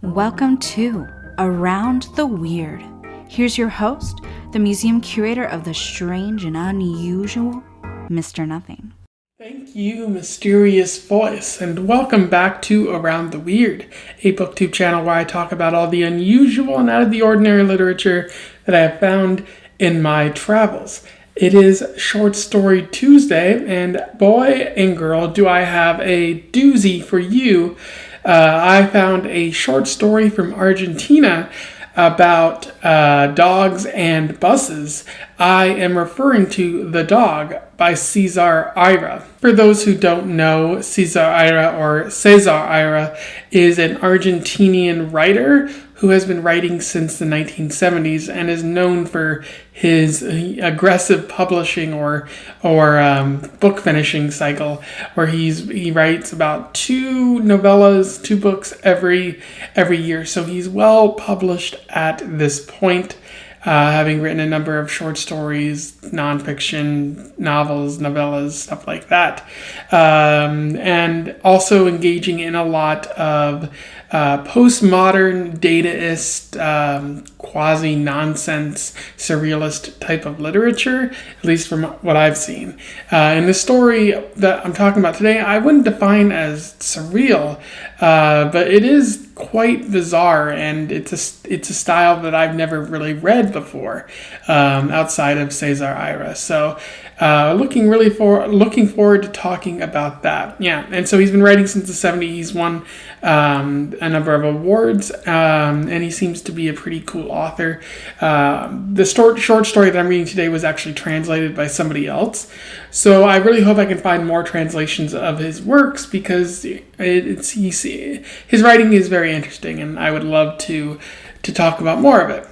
Welcome to Around the Weird. Here's your host, the museum curator of the strange and unusual, Mr. Nothing. Thank you, mysterious voice, and welcome back to Around the Weird, a booktube channel where I talk about all the unusual and out of the ordinary literature that I have found in my travels. It is Short Story Tuesday, and boy and girl, do I have a doozy for you. I found a short story from Argentina about dogs and buses. I am referring to The Dog by César Aira. For those who don't know, César Aira is an Argentinian writer who has been writing since the 1970s and is known for his aggressive publishing or book finishing cycle, where he writes about two books every year. So he's well published at this point, having written a number of short stories, nonfiction, novels, novellas, stuff like that, and also engaging in a lot of postmodern, dataist, quasi-nonsense, surrealist type of literature, at least from what I've seen. And the story that I'm talking about today, I wouldn't define as surreal, but it is quite bizarre, and it's a style that I've never really read before, outside of César Aira. So looking forward to talking about that. Yeah, and so he's been writing since the 70s. He's won a number of awards, and he seems to be a pretty cool author. The short story that I'm reading today was actually translated by somebody else, so I really hope I can find more translations of his works, because his writing is very interesting, and I would love to talk about more of it.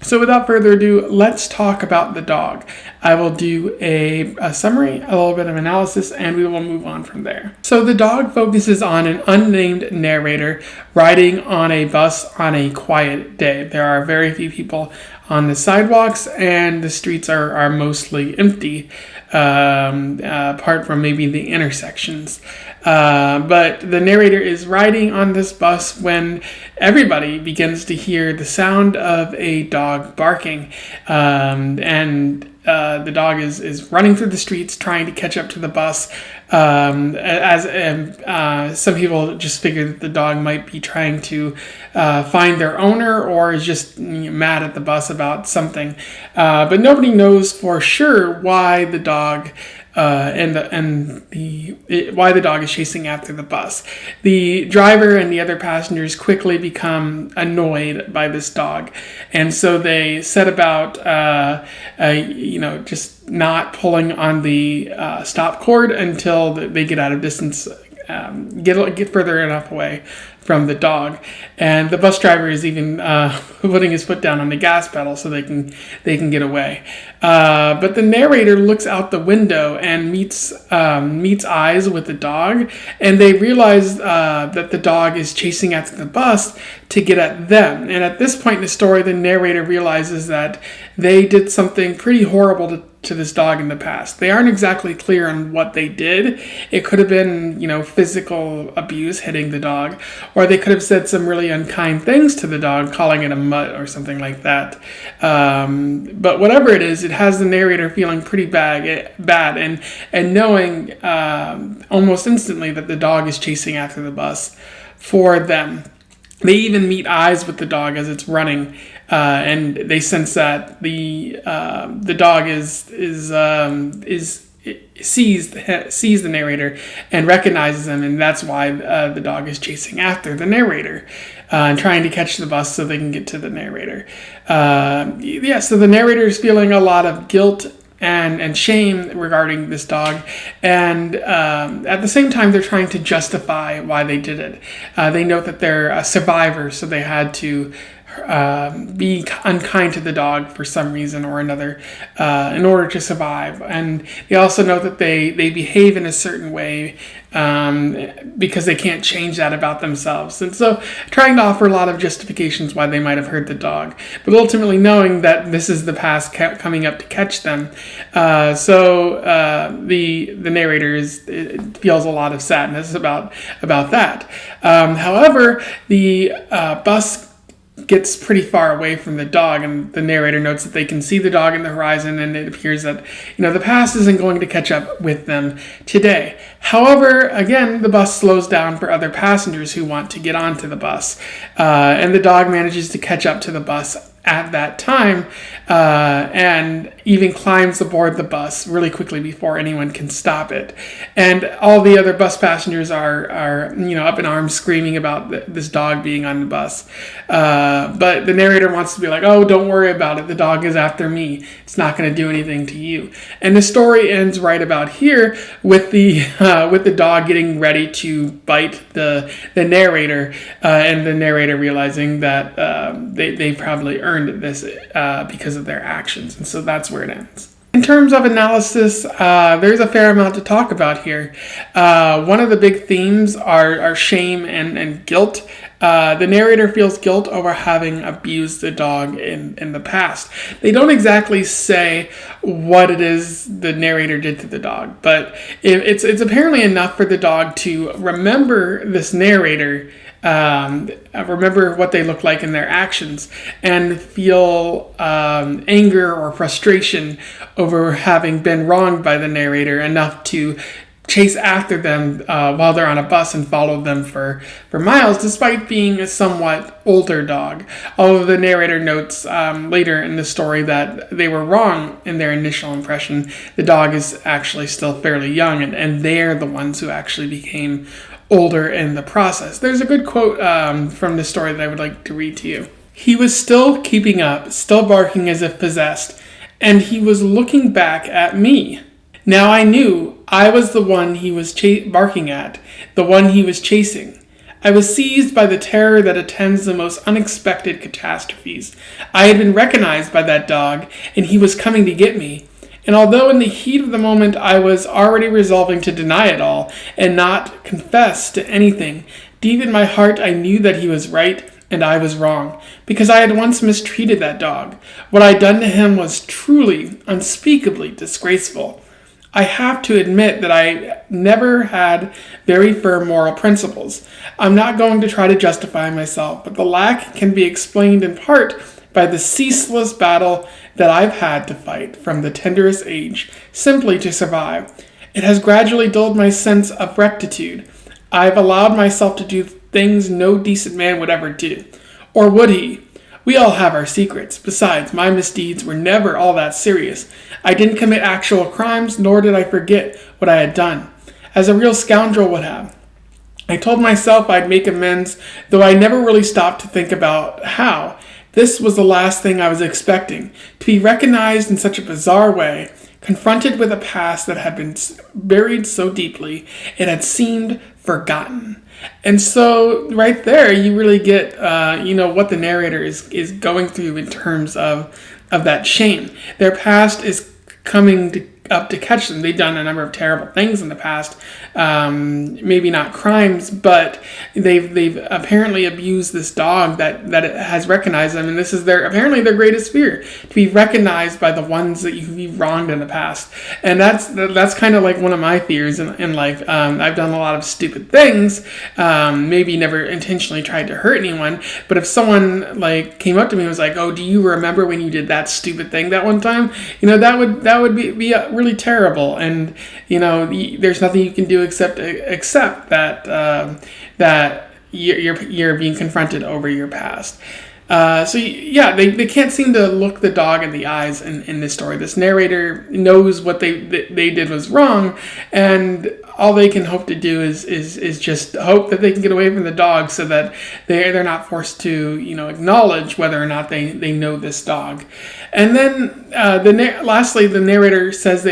So without further ado, let's talk about The Dog. I will do a summary, a little bit of analysis, and we will move on from there. So The Dog focuses on an unnamed narrator riding on a bus on a quiet day. There are very few people on the sidewalks, and the streets are mostly empty, apart from maybe the intersections. But the narrator is riding on this bus when everybody begins to hear the sound of a dog barking, and the dog is running through the streets trying to catch up to the bus. Some people just figure that the dog might be trying to find their owner, or is just mad at the bus about something. But nobody knows for sure why the dog why the dog is chasing after the bus. The driver and the other passengers quickly become annoyed by this dog, and so they set about just not pulling on the stop cord until they get out of distance, get further enough away from the dog. And the bus driver is even putting his foot down on the gas pedal so they can get away. But the narrator looks out the window and meets eyes with the dog, and they realize that the dog is chasing after the bus to get at them. And at this point in the story, the narrator realizes that they did something pretty horrible to this dog in the past. They aren't exactly clear on what they did. It could have been, physical abuse, hitting the dog, or they could have said some really unkind things to the dog, calling it a mutt or something like that. But whatever it is, it has the narrator feeling pretty bad and knowing almost instantly that the dog is chasing after the bus for them. They even meet eyes with the dog as it's running, and they sense that the dog sees the narrator and recognizes him, and that's why the dog is chasing after the narrator and trying to catch the bus so they can get to the narrator. So the narrator is feeling a lot of guilt and shame regarding this dog, and at the same time they're trying to justify why they did it. They note that they're a survivor, so they had to be unkind to the dog for some reason or another in order to survive. And they also note that they behave in a certain way because they can't change that about themselves. And so trying to offer a lot of justifications why they might have hurt the dog, but ultimately knowing that this is the past coming up to catch them. So the narrator feels a lot of sadness about that. However, the bus gets pretty far away from the dog, and the narrator notes that they can see the dog in the horizon, and it appears that the past isn't going to catch up with them today. However, again, the bus slows down for other passengers who want to get onto the bus, and the dog manages to catch up to the bus at that time, and even climbs aboard the bus really quickly before anyone can stop it. And all the other bus passengers are up in arms screaming about this dog being on the bus. But the narrator wants to be like, oh, don't worry about it. The dog is after me. It's not going to do anything to you. And the story ends right about here with the dog getting ready to bite the narrator, and the narrator realizing that they probably earned this because of their actions. And so that's where it ends. In terms of analysis, there's a fair amount to talk about here. One of the big themes are shame and guilt. The narrator feels guilt over having abused the dog in the past. They don't exactly say what it is the narrator did to the dog, but it's apparently enough for the dog to remember this narrator, remember what they look like in their actions, and feel anger or frustration over having been wronged by the narrator enough to chase after them while they're on a bus and follow them for miles, despite being a somewhat older dog. Although the narrator notes later in the story that they were wrong in their initial impression, the dog is actually still fairly young, and they're the ones who actually became older in the process. There's a good quote from the story that I would like to read to you. He was still keeping up, still barking as if possessed, and he was looking back at me. Now I knew I was the one he was barking at, the one he was chasing. I was seized by the terror that attends the most unexpected catastrophes. I had been recognized by that dog, and he was coming to get me. And although in the heat of the moment I was already resolving to deny it all and not confess to anything, deep in my heart I knew that he was right and I was wrong, because I had once mistreated that dog. What I had done to him was truly, unspeakably disgraceful. I have to admit that I never had very firm moral principles. I'm not going to try to justify myself, but the lack can be explained in part by the ceaseless battle that I've had to fight from the tenderest age, simply to survive. It has gradually dulled my sense of rectitude. I've allowed myself to do things no decent man would ever do. Or would he? We all have our secrets. Besides, my misdeeds were never all that serious. I didn't commit actual crimes, nor did I forget what I had done, as a real scoundrel would have. I told myself I'd make amends, though I never really stopped to think about how. This was the last thing I was expecting, to be recognized in such a bizarre way, confronted with a past that had been buried so deeply, it had seemed forgotten. And so right there, you really get, what the narrator is going through in terms of that shame. Their past is coming up to catch them. They've done a number of terrible things in the past, maybe not crimes, but they've apparently abused this dog that it has recognized them, and this is apparently their greatest fear, to be recognized by the ones that you've wronged in the past. And that's kind of like one of my fears in life. I've done a lot of stupid things, maybe never intentionally tried to hurt anyone, but if someone came up to me and was like, oh, do you remember when you did that stupid thing that one time? That would be really terrible, and there's nothing you can do except that you're being confronted over your past. They can't seem to look the dog in the eyes in this story. This narrator knows what they did was wrong, and all they can hope to do is just hope that they can get away from the dog, so that they're not forced to acknowledge whether or not they know this dog. And then lastly, the narrator says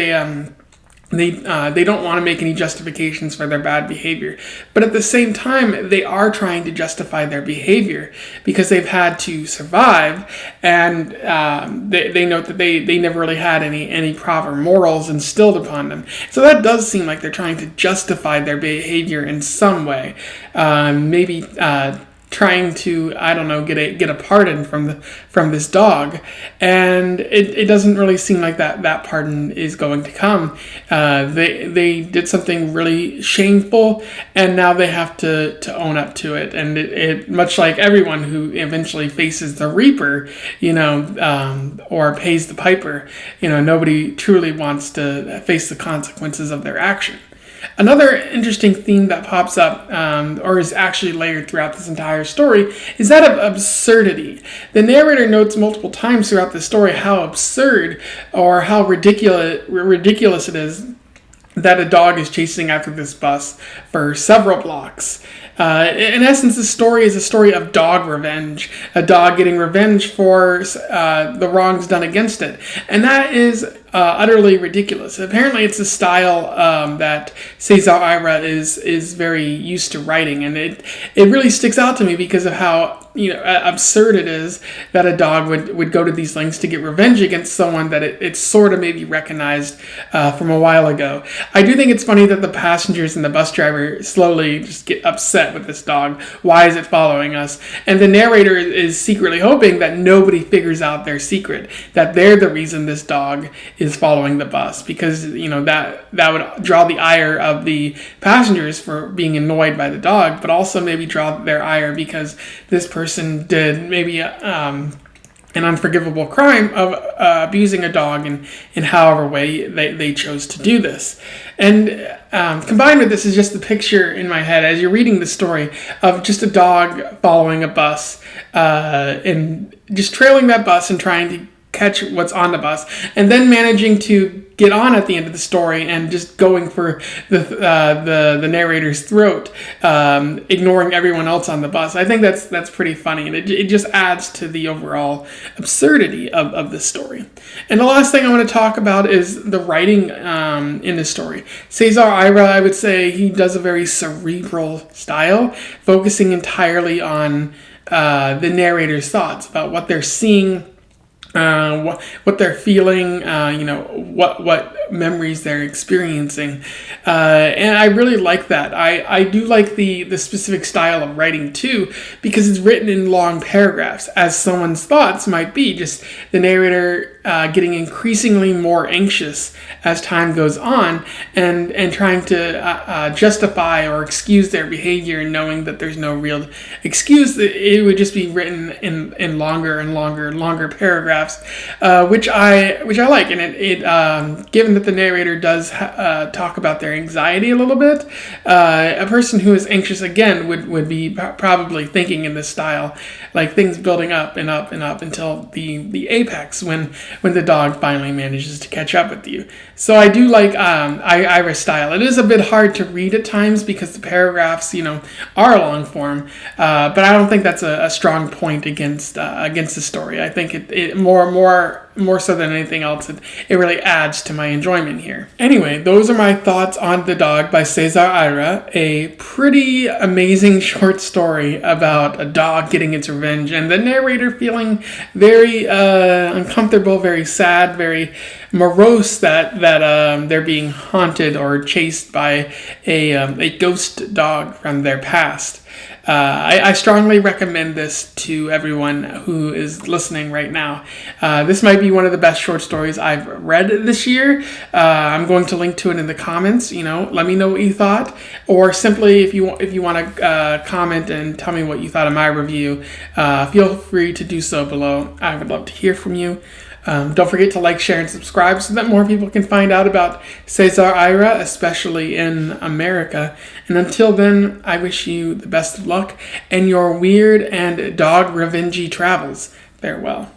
They don't want to make any justifications for their bad behavior. But at the same time, they are trying to justify their behavior because they've had to survive, and they note that they never really had any proper morals instilled upon them. So that does seem like they're trying to justify their behavior in some way. Maybe trying to, I don't know, get a pardon from this dog, and it doesn't really seem like that pardon is going to come. They did something really shameful, and now they have to own up to it. And it much like everyone who eventually faces the reaper, or pays the piper, nobody truly wants to face the consequences of their action. Another interesting theme that pops up, or is actually layered throughout this entire story, is that of absurdity. The narrator notes multiple times throughout the story how absurd or how ridiculous it is that a dog is chasing after this bus for several blocks. In essence, the story is a story of dog revenge, a dog getting revenge for the wrongs done against it. And that is utterly ridiculous. Apparently, it's a style that César Aira is very used to writing, and it really sticks out to me because of how absurd it is that a dog would go to these lengths to get revenge against someone that it sort of maybe recognized from a while ago. I do think it's funny that the passengers and the bus driver slowly just get upset with this dog. Why is it following us? And the narrator is secretly hoping that nobody figures out their secret, that they're the reason this dog is following the bus, because that would draw the ire of the passengers for being annoyed by the dog, but also maybe draw their ire because this person did maybe an unforgivable crime of abusing a dog in however way they chose to do this. And combined with this is just the picture in my head as you're reading the story of just a dog following a bus and just trailing that bus and trying to catch what's on the bus, and then managing to get on at the end of the story and just going for the narrator's throat, ignoring everyone else on the bus. I think that's pretty funny, and it just adds to the overall absurdity of this story. And the last thing I want to talk about is the writing in this story. César Aira, I would say, he does a very cerebral style, focusing entirely on the narrator's thoughts about what they're seeing, what they're feeling, what memories they're experiencing, and I really like that. I do like the specific style of writing too, because it's written in long paragraphs, as someone's thoughts might be. Just the narrator getting increasingly more anxious as time goes on, and trying to justify or excuse their behavior, and knowing that there's no real excuse. It would just be written in longer and longer paragraphs. Which I like, and it given that the narrator does talk about their anxiety a little bit, a person who is anxious again would be probably thinking in this style, like things building up and up and up until the apex when the dog finally manages to catch up with you. So I do like Aira's style. It is a bit hard to read at times because the paragraphs are long form, but I don't think that's a strong point against the story. I think it more so than anything else, it really adds to my enjoyment here. Anyway, those are my thoughts on The Dog by César Aira, a pretty amazing short story about a dog getting its revenge, and the narrator feeling very uncomfortable, very sad, very morose that they're being haunted or chased by a ghost dog from their past. I strongly recommend this to everyone who is listening right now. This might be one of the best short stories I've read this year. I'm going to link to it in the comments. Let me know what you thought, or simply if you want to comment and tell me what you thought of my review, feel free to do so below. I would love to hear from you. Don't forget to like, share, and subscribe so that more people can find out about César Aira, especially in America. And until then, I wish you the best of luck in your weird and dog revengey travels. Farewell.